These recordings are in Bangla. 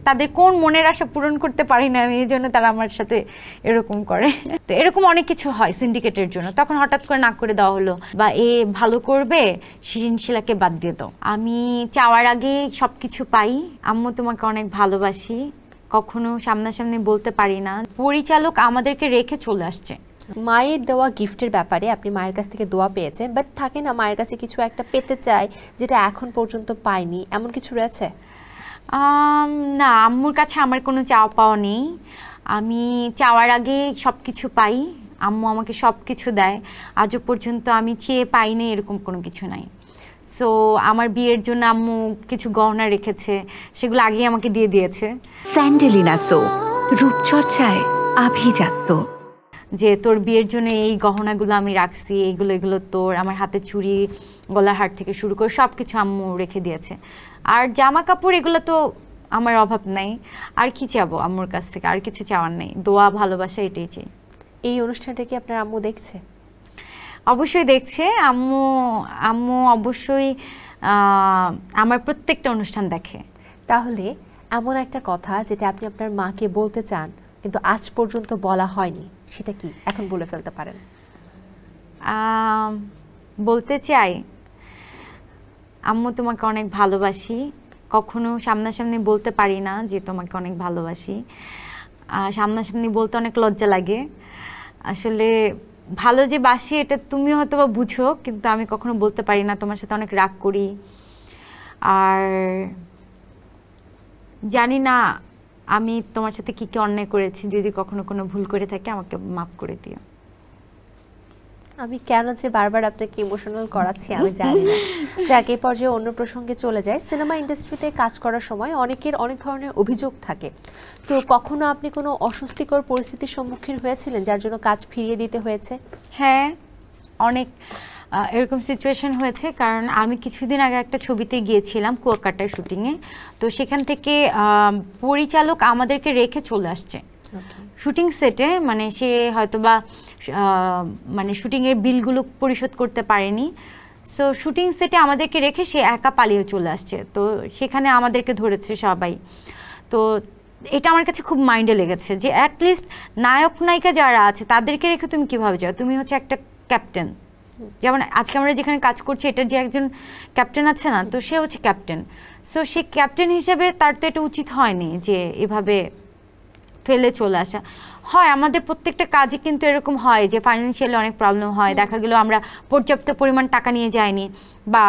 তাদের কোন মনের আশা পূরণ করতে পারি না আমি, এই জন্য তারা আমার সাথে এরকম করে। তো এরকম অনেক কিছু হয় সিন্ডিকেটের জন্য, তখন হঠাৎ করে নাক করে দেওয়া হলো, বা এ ভালো করবে শিরিন শিলাকে বাদ দিয়ে দাও। আমি চাওয়ার আগে সব কিছু পাই, আম্মু তোমাকে অনেক ভালোবাসি, কখনো সামনাসামনি বলতে পারি না। পরিচালক আমাদেরকে রেখে চলে আসছে। মায়ের দেওয়া গিফটের ব্যাপারে আপনি মায়ের কাছ থেকে দোয়া পেয়েছেন, বাট থাকে না মায়ের কাছে কিছু একটা পেতে চায় যেটা এখন পর্যন্ত পাইনি, এমন কিছু রয়েছে? না, আম্মুর কাছে আমার কোনো চাওয়া পাওয়া নেই। আমি চাওয়ার আগে সব কিছু পাই, আম্মু আমাকে সব কিছু দেয়। আজও পর্যন্ত আমি চেয়ে পাইনি এরকম কোনো কিছু নাই। সো আমার বিয়ের জন্য আম্মু কিছু গহনা রেখেছে, সেগুলো আগেই আমাকে দিয়ে দিয়েছে। স্যান্ডেলিনা সো, রূপচর্চায় আভিজাত্য। যে তোর বিয়ের জন্য এই গহনাগুলো আমি রাখছি, এগুলো তোর। আমার হাতে চুড়ি, গলার হার থেকে শুরু করে সব কিছু আম্মু রেখে দিয়েছে। আর জামা কাপড় এগুলো তো আমার অভাব নাই। আর কি চাবো আম্মুর কাছ থেকে? আর কিছু চাওয়ার নেই, দোয়া ভালোবাসা এটাই চাই। এই অনুষ্ঠানটা কি আপনার আম্মু দেখছে? অবশ্যই দেখছে আম্মু। আম্মু অবশ্যই আমার প্রত্যেকটা অনুষ্ঠান দেখে। তাহলে এমন একটা কথা যেটা আপনি আপনার মাকে বলতে চান কিন্তু আজ পর্যন্ত বলা হয়নি, সেটা কি এখন বলে ফেলতে পারেন? বলতে চাই, আম্মু তোমাকে অনেক ভালোবাসি, কখনো সামনাসামনি বলতে পারি না যে তোমাকে অনেক ভালোবাসি। সামনাসামনি বলতে অনেক লজ্জা লাগে। আসলে ভালো যে বাসি এটা তুমি হয়তো বা বুঝো, কিন্তু আমি কখনো বলতে পারি না। তোমার সাথে অনেক রাগ করি। আর জানি না আমি তোমার সাথে কি কি অন্যায় করেছি, যদি কখনো কোনো ভুল করে থাকি আমাকে মাফ করে দিও। আমি কেন যে বারবার আপনাকে ইমোশনাল করাচ্ছি আমি জানি না। যাকে পর্যায়ে অন্য প্রসঙ্গে চলে যায়, সিনেমা ইন্ডাস্ট্রিতে কাজ করার সময় অনেকের অনেক ধরনের অভিযোগ থাকে। তো কখনো আপনি কোনো অস্বস্তিকর পরিস্থিতির সম্মুখীন হয়েছিলেন যার জন্য কাজ ফিরিয়ে দিতে হয়েছে? হ্যাঁ, অনেক এরকম সিচুয়েশন হয়েছে। কারণ আমি কিছুদিন আগে একটা ছবিতে গিয়েছিলাম কুয়াকাটায় শুটিংয়ে। তো সেখান থেকে পরিচালক আমাদেরকে রেখে চলে আসছে শুটিং সেটে। মানে সে হয়তোবা মানে শুটিংয়ের বিলগুলো পরিশোধ করতে পারেনি। সো শুটিং সেটে আমাদেরকে রেখে সে একা পালিয়ে চলে আসছে। তো সেখানে আমাদেরকে ধরেছে সবাই। তো এটা আমার কাছে খুব মাইন্ডে লেগেছে যে অ্যাটলিস্ট নায়ক নায়িকা যারা আছে তাদেরকে রেখে তুমি কীভাবে যাও? তুমি হচ্ছে একটা ক্যাপ্টেন। যেমন আজকে আমরা যেখানে কাজ করছি এটার যে একজন ক্যাপ্টেন আছে না, তো সে হচ্ছে ক্যাপ্টেন। সো সে ক্যাপ্টেন হিসেবে তার তো এটা উচিত হয়নি যে এভাবে ফেলে চলে আসা। হয় আমাদের প্রত্যেকটা কাজে কিন্তু এরকম হয় যে ফাইন্যান্সিয়ালি অনেক প্রবলেম হয়। দেখা গেল আমরা পর্যাপ্ত পরিমাণ টাকা নিয়ে যাইনি, বা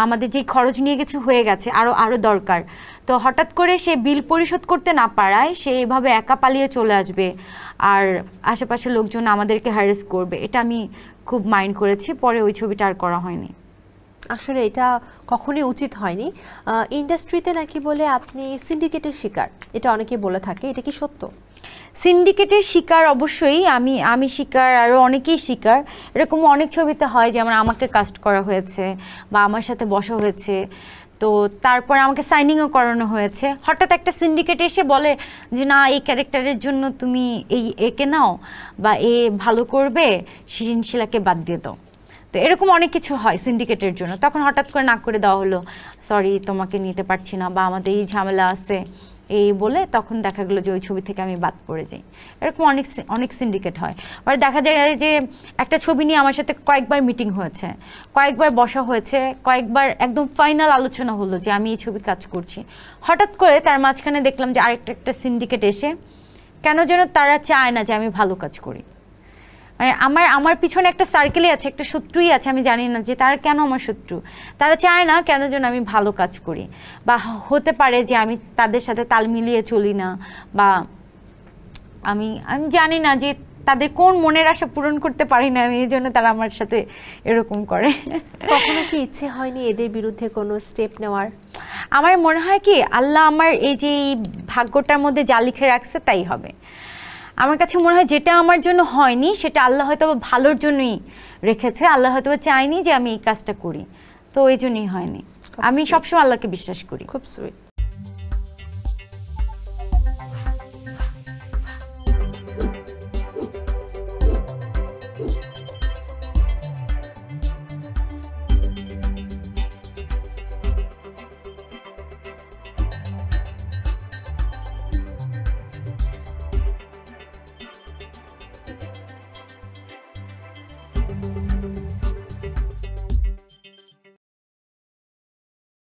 আমাদের যে খরচ নিয়ে কিছু হয়ে গেছে আরও দরকার। তো হঠাৎ করে সে বিল পরিশোধ করতে না পারায় সে এভাবে একা পালিয়ে চলে আসবে, আর আশেপাশের লোকজন আমাদেরকে হ্যারাস করবে। এটা আমি খুব মাইন্ড করেছি। পরে ওই ছবিটা আর করা হয়নি। আসলে এটা কখনোই উচিত হয়নি। ইন্ডাস্ট্রিতে নাকি বলে আপনি সিন্ডিকেটের শিকার, এটা অনেকেই বলে থাকে, এটা কি সত্য? সিন্ডিকেটের শিকার অবশ্যই আমি শিকার, আরও অনেকেই শিকার। এরকম অনেক ছবিতে হয়, যেমন আমাকে কাস্ট করা হয়েছে বা আমার সাথে বসা হয়েছে। তো তারপর আমাকে সাইনিংও করানো হয়েছে। হঠাৎ একটা সিন্ডিকেট এসে বলে যে না, এই ক্যারেক্টারের জন্য তুমি একে নাও, বা এ ভালো করবে শিরিন শিলাকে বাদ দিয়ে দাও। তো এরকম অনেক কিছু হয় সিন্ডিকেটের জন্য, তখন হঠাৎ করে নাক করে দেওয়া হলো, সরি তোমাকে নিতে পারছি না, বা আমাদের এই ঝামেলা আছে এই বলে তখন দেখা গেলো যে ওই ছবি থেকে আমি বাদ পড়ে যাই। এরকম অনেক সিন্ডিকেট হয়। আর দেখা যায় যে একটা ছবি নিয়ে আমার সাথে কয়েকবার মিটিং হয়েছে, কয়েকবার বসা হয়েছে, কয়েকবার একদম ফাইনাল আলোচনা হলো যে আমি এই ছবি কাজ করছি। হঠাৎ করে তার মাঝখানে দেখলাম যে একটা সিন্ডিকেট এসে কেন যেন তারা চায় না যে আমি ভালো কাজ করি। মানে আমার পিছনে একটা সার্কেলই আছে, একটা শত্রুই আছে, আমি জানি না যে তারা কেন আমার শত্রু। তারা চায় না কেন যেন আমি ভালো কাজ করি, বা হতে পারে যে আমি তাদের সাথে তাল মিলিয়ে চলি না, বা আমি জানি না যে তাদের কোন মনের আশা পূরণ করতে পারি না আমি, এই জন্য তারা আমার সাথে এরকম করে। কখনো কি ইচ্ছে হয়নি এদের বিরুদ্ধে কোনো স্টেপ নেওয়ার? আমার মনে হয় কি আল্লাহ আমার এই যে ভাগ্যটার মধ্যে যা লিখে রাখছে তাই হবে। আমার কাছে মনে হয় যেটা আমার জন্য হয়নি সেটা আল্লাহ হয়তো ভালোর জন্যই রেখেছে। আল্লাহ হয়তো চায়নি যে আমি এই কাজটা করি, তো এই জন্যই হয়নি। আমি সবসময় আল্লাহকে বিশ্বাস করি। খুব সুইট।